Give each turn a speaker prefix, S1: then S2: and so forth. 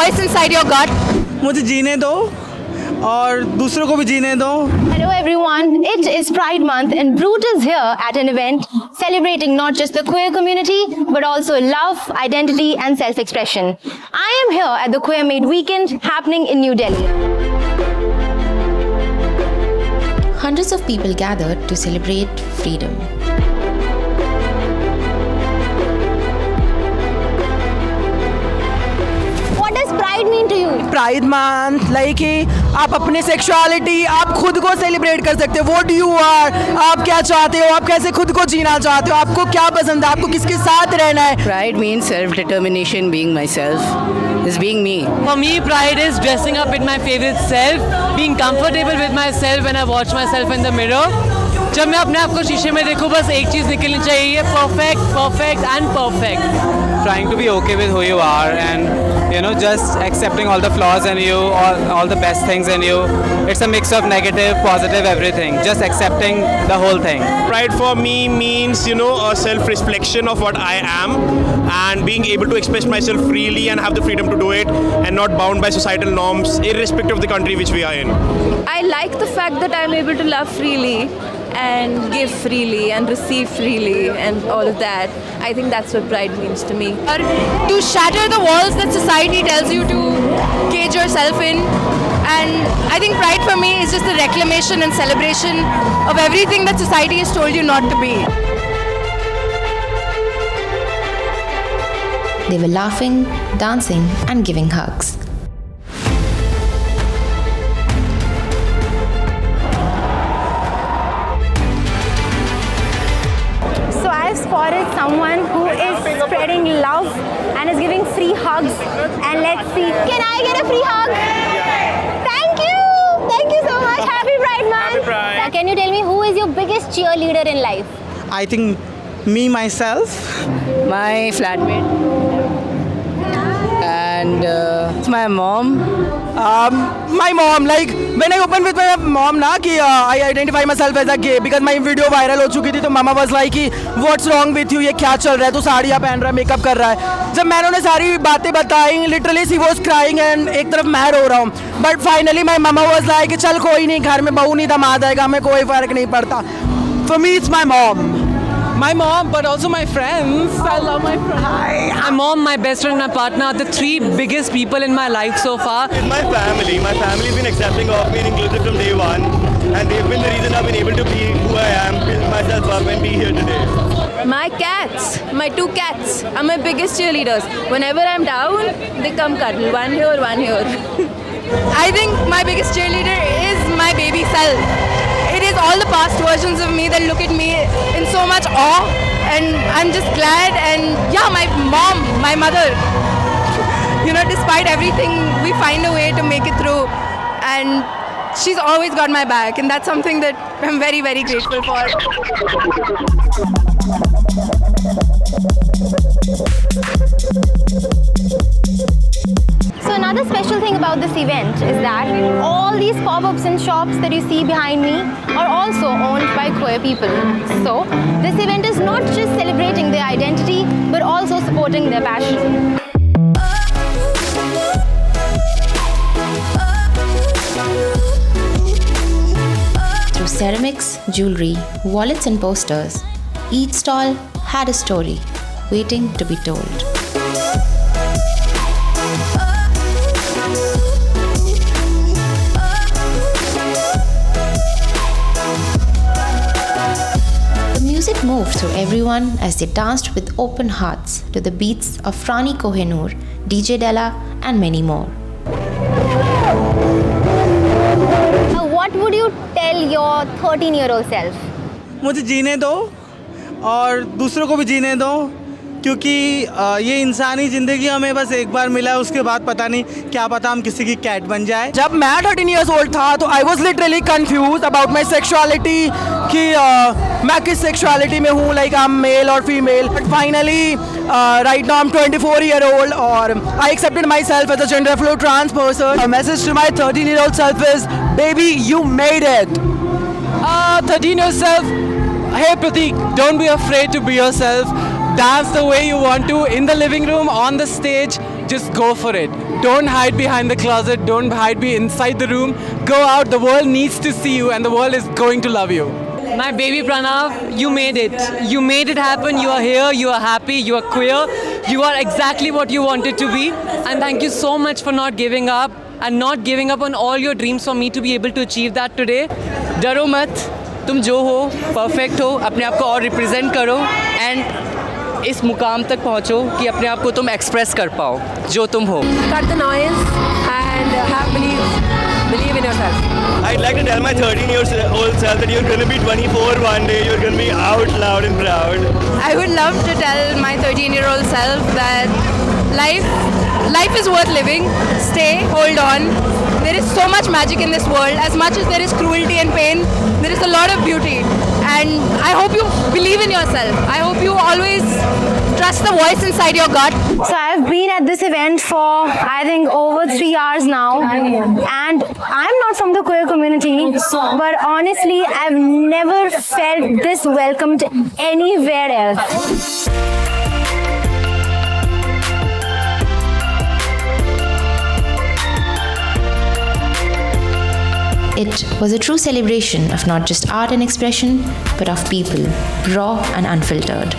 S1: voice inside your gut.
S2: मुझे जीने दो और दूसरों को भी जीने दो.
S3: Hello everyone, it is Pride Month and Brute is here at an event celebrating not just the queer community but also love, identity and self-expression. I am here at the Queer Made Weekend happening in New Delhi.
S4: Hundreds of people gathered to celebrate freedom.
S3: What does Pride mean to you?
S2: Pride month like कि आप अपनी sexuality आप खुद को celebrate कर सकते हो. What you are, आप क्या चाहते हो, आप कैसे खुद को जीना चाहते हो, आपको क्या पसंद है, आपको किसके साथ रहना है.
S5: Pride means self-determination, being myself, is being me.
S6: For me, pride is dressing up with my favorite self, being comfortable with myself when I watch myself in the mirror. जब मैं अपने आप को शीशे में देखूं बस एक चीज़ निकलनी चाहिए, perfect, perfect and perfect.
S7: Trying to be okay with who you are and just accepting all the flaws in you, all the best things in you. It's a mix of negative, positive, everything. Just accepting the whole thing.
S8: Pride for me means, a self-reflection of what I am and being able to express myself freely and have the freedom to do it and not bound by societal norms, irrespective of the country which we are in.
S9: I like the fact that I'm able to love freely and give freely and receive freely and all of that. I think that's what pride means to me.
S1: To shatter the walls that society tells you to cage yourself in. And I think pride for me is just the reclamation and celebration of everything that society has told you not to be.
S4: They were laughing, dancing, and giving hugs.
S3: So I've spotted someone who is spreading love and is giving free hugs. And let's see, can I get a free hug? Thank you! Thank you so much. Happy Pride Month.
S8: Happy Pride.
S3: Now, can you tell me who is your biggest cheerleader in life?
S2: I think me myself.
S5: My flatmate. And it's my mom.
S2: My mom, like when I opened with my mom na कि I identify myself as a gay because my video viral हो चुकी थी तो mama was like कि what's wrong with you, ये क्या चल रहा है, तू साड़ियाँ पहन रहा है, मेकअप कर रहा है. जब मैंने उन्हें सारी बातें बताई literally she was crying and एक तरफ मैं रो रहा हूँ. But finally my mama was like कि चल कोई नहीं, घर में बहू नहीं दामाद आएगा, हमें कोई फर्क नहीं पड़ता. For me it's my mom.
S6: My mom, but also my friends. I love my friends. My mom, my best friend, my partner are the three biggest people in my life so far.
S8: With my family. My family has been accepting of me and inclusive from day one. And they've been the reason I've been able to be who I am, build myself up and be here today.
S9: My cats, my two cats are my biggest cheerleaders. Whenever I'm down, they come cuddle. One here, one here.
S1: I think my biggest cheerleader is my baby self. It is all the past versions of me that look at me in so much awe, and I'm just glad. And yeah, my mom, my mother, despite everything, we find a way to make it through, and she's always got my back, and that's something that I'm very, very grateful for.
S3: So another special thing about this event is that all these pop-ups and shops that you see behind me are also owned by queer people. So this event is not just celebrating their identity but also supporting their passion.
S4: Through ceramics, jewelry, wallets, and posters, each stall had a story waiting to be told. Music moved through everyone as they danced with open hearts to the beats of Rani Kohinoor, DJ Della, and many more.
S3: Now, what would you tell your 13-year-old self?
S2: मुझे जीने दो और दूसरों को भी जीने दो क्योंकि ये इंसानी ज़िंदगी हमें बस एक बार मिला है, उसके बाद पता नहीं क्या पता हम किसी की कैट बन जाए. जब मैं 13 years old था तो I was literally confused about my sexuality कि मैं किस sexuality में हूँ, like I'm male or female. But finally right now I'm 24-year-old और I accepted myself as a gender fluid trans person. A message to my 13-year-old self is, baby, you made it.
S6: 13 yourself. Hey Pratik, don't be afraid to be yourself. Dance the way you want to in the living room, on the stage. just go for it. Don't hide behind the closet. Don't hide inside the room. Go out. The world needs to see you, and the world is going to love you. My baby Pranav, you made it. You made it happen. You are here. You are happy. You are queer. You are exactly what you wanted to be. And thank you so much for not giving up and not giving up on all your dreams for me to be able to achieve that today.
S5: डरो मत, तुम जो हो perfect हो, अपने आप को और रिप्रेजेंट करो एंड इस मुकाम तक पहुंचो कि अपने आप को तुम एक्सप्रेस कर पाओ जो तुम हो.
S9: Cut the noise and believe in yourself.
S10: I'd like to tell my 13-year-old self that you're going to be 24 one day, you're going to be out loud and proud.
S1: I would love to tell my 13-year-old self that life is worth living. Stay, hold on. There is so much magic in this world. As much as there is cruelty and pain, there is a lot of beauty. And I hope you believe in yourself. I hope you always trust the voice inside your gut.
S3: So I've been at this event for I think over 3 hours now, and I'm not from the queer community, but honestly I've never felt this welcomed anywhere else.
S4: It was a true celebration of not just art and expression, but of people, raw and unfiltered.